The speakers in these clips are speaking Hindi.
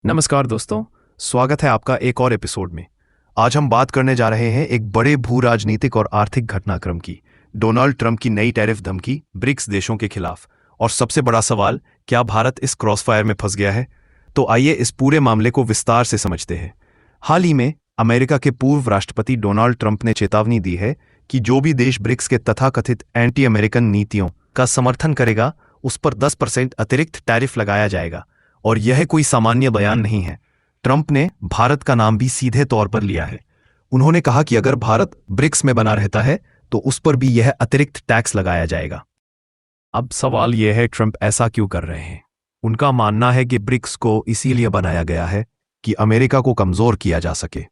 नमस्कार दोस्तों, स्वागत है आपका एक और एपिसोड में। आज हम बात करने जा रहे हैं एक बड़े भू राजनीतिक और आर्थिक घटनाक्रम की, डोनाल्ड ट्रंप की नई टैरिफ धमकी ब्रिक्स देशों के खिलाफ। और सबसे बड़ा सवाल, क्या भारत इस क्रॉसफायर में फंस गया है? तो आइए इस पूरे मामले को विस्तार से समझते हैं। हाल ही में अमेरिका के पूर्व राष्ट्रपति डोनाल्ड ट्रंप ने चेतावनी दी है कि जो भी देश ब्रिक्स के तथाकथित एंटी अमेरिकन नीतियों का समर्थन करेगा, उस पर 10% अतिरिक्त टैरिफ लगाया जाएगा। और यह कोई सामान्य बयान नहीं है। ट्रंप ने भारत का नाम भी सीधे तौर पर लिया है। उन्होंने कहा कि अगर भारत ब्रिक्स में बना रहता है तो उस पर भी यह अतिरिक्त टैक्स लगाया जाएगा। अब सवाल यह है, ट्रंप ऐसा क्यों कर रहे हैं? उनका मानना है कि ब्रिक्स को इसीलिए बनाया गया है कि अमेरिका को कमजोर किया जा सके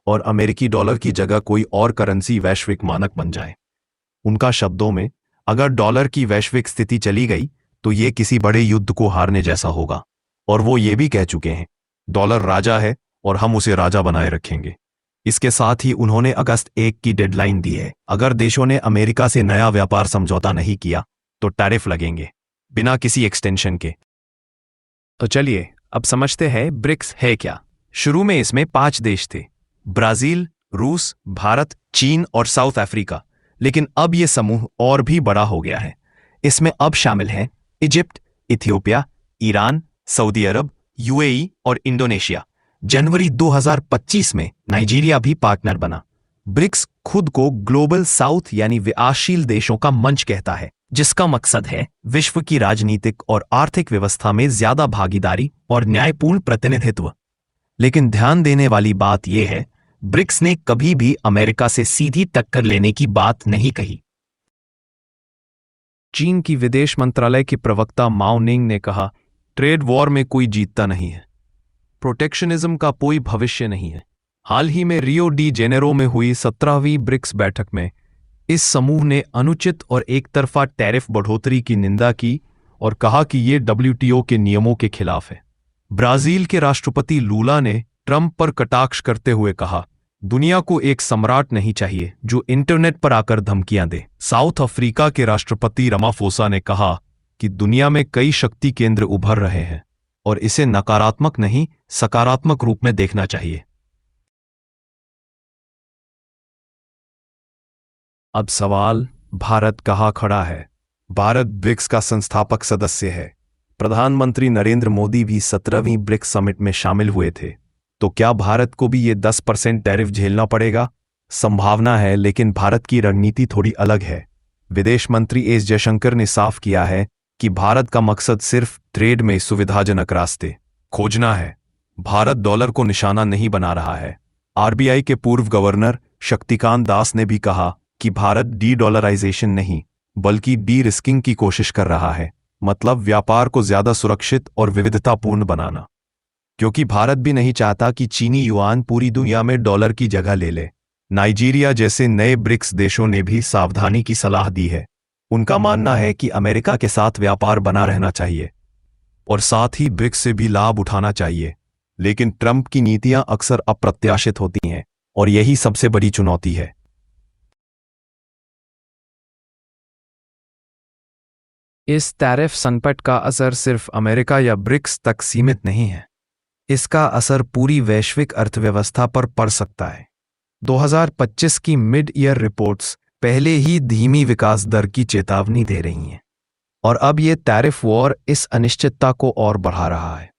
और अमेरिकी डॉलर की जगह कोई और करेंसी वैश्विक मानक बन जाए। उनका शब्दों में, अगर डॉलर की वैश्विक स्थिति चली गई तो यह किसी बड़े युद्ध को हारने जैसा होगा। और वो ये भी कह चुके हैं, डॉलर राजा है और हम उसे राजा बनाए रखेंगे। इसके साथ ही उन्होंने अगस्त 1 की डेडलाइन दी है। अगर देशों ने अमेरिका से नया व्यापार समझौता नहीं किया तो टैरिफ लगेंगे, बिना किसी एक्सटेंशन के। तो चलिए अब समझते हैं ब्रिक्स है क्या। शुरू में इसमें 5 देश थे, ब्राजील, रूस, भारत, चीन और साउथ अफ्रीका। लेकिन अब यह समूह और भी बड़ा हो गया है। इसमें अब शामिल हैं इजिप्ट, इथियोपिया, ईरान, सऊदी अरब, यूएई और इंडोनेशिया। जनवरी 2025 में नाइजीरिया भी पार्टनर बना। ब्रिक्स खुद को ग्लोबल साउथ यानी विकासशील देशों का मंच कहता है, जिसका मकसद है विश्व की राजनीतिक और आर्थिक व्यवस्था में ज्यादा भागीदारी और न्यायपूर्ण प्रतिनिधित्व। लेकिन ध्यान देने वाली बात यह है, ब्रिक्स ने कभी भी अमेरिका से सीधी टक्कर लेने की बात नहीं कही। चीन की विदेश मंत्रालय के प्रवक्ता माओ निंग ने कहा, ट्रेड वॉर में कोई जीतता नहीं है, प्रोटेक्शनिज्म का कोई भविष्य नहीं है। हाल ही में रियो डी जेनेरो में हुई 17वीं ब्रिक्स बैठक में इस समूह ने अनुचित और एकतरफा टैरिफ बढ़ोतरी की निंदा की और कहा कि ये डब्ल्यूटीओ के नियमों के खिलाफ है। ब्राजील के राष्ट्रपति लूला ने ट्रंप पर कटाक्ष करते हुए कहा, दुनिया को एक सम्राट नहीं चाहिए जो इंटरनेट पर आकर धमकियां दे। साउथ अफ्रीका के राष्ट्रपति रामाफोसा ने कहा कि दुनिया में कई शक्ति केंद्र उभर रहे हैं और इसे नकारात्मक नहीं, सकारात्मक रूप में देखना चाहिए। अब सवाल, भारत कहाँ खड़ा है? भारत ब्रिक्स का संस्थापक सदस्य है। प्रधानमंत्री नरेंद्र मोदी भी 17वीं ब्रिक्स समिट में शामिल हुए थे। तो क्या भारत को भी ये 10% टैरिफ झेलना पड़ेगा? संभावना है, लेकिन भारत की रणनीति थोड़ी अलग है। विदेश मंत्री एस जयशंकर ने साफ किया है कि भारत का मकसद सिर्फ ट्रेड में सुविधाजनक रास्ते खोजना है। भारत डॉलर को निशाना नहीं बना रहा है। आरबीआई के पूर्व गवर्नर शक्तिकांत दास ने भी कहा कि भारत डी डॉलराइजेशन नहीं बल्कि डी रिस्किंग की कोशिश कर रहा है, मतलब व्यापार को ज्यादा सुरक्षित और विविधतापूर्ण बनाना। क्योंकि भारत भी नहीं चाहता कि चीनी युआन पूरी दुनिया में डॉलर की जगह ले ले। नाइजीरिया जैसे नए ब्रिक्स देशों ने भी सावधानी की सलाह दी है। उनका मानना है कि अमेरिका के साथ व्यापार बना रहना चाहिए और साथ ही ब्रिक्स से भी लाभ उठाना चाहिए। लेकिन ट्रंप की नीतियां अक्सर अप्रत्याशित होती हैं और यही सबसे बड़ी चुनौती है। इस टैरिफ संकट का असर सिर्फ अमेरिका या ब्रिक्स तक सीमित नहीं है। इसका असर पूरी वैश्विक अर्थव्यवस्था पर पड़ सकता है। 2025 की मिड ईयर रिपोर्ट्स पहले ही धीमी विकास दर की चेतावनी दे रही हैं और अब ये टैरिफ वॉर इस अनिश्चितता को और बढ़ा रहा है।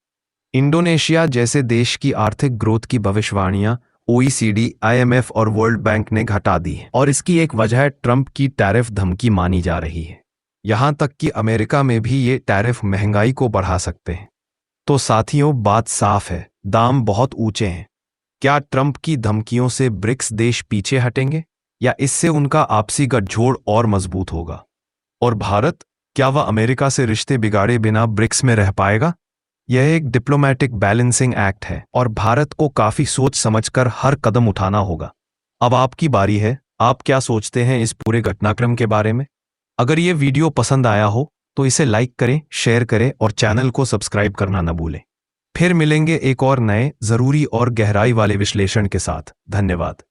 इंडोनेशिया जैसे देश की आर्थिक ग्रोथ की भविष्यवाणियां OECD, IMF और वर्ल्ड बैंक ने घटा दी है और इसकी एक वजह ट्रंप की टैरिफ धमकी मानी जा रही है। यहां तक कि अमेरिका में भी ये टैरिफ महंगाई को बढ़ा सकते हैं। तो साथियों, बात साफ है, दाम बहुत ऊंचे हैं। क्या ट्रंप की धमकियों से ब्रिक्स देश पीछे हटेंगे या इससे उनका आपसी गठजोड़ और मजबूत होगा? और भारत, क्या वह अमेरिका से रिश्ते बिगाड़े बिना ब्रिक्स में रह पाएगा? यह एक डिप्लोमेटिक बैलेंसिंग एक्ट है और भारत को काफी सोच समझकर हर कदम उठाना होगा। अब आपकी बारी है, आप क्या सोचते हैं इस पूरे घटनाक्रम के बारे में? अगर ये वीडियो पसंद आया हो तो इसे लाइक करें, शेयर करें और चैनल को सब्सक्राइब करना न भूलें। फिर मिलेंगे एक और नए, जरूरी और गहराई वाले विश्लेषण के साथ। धन्यवाद।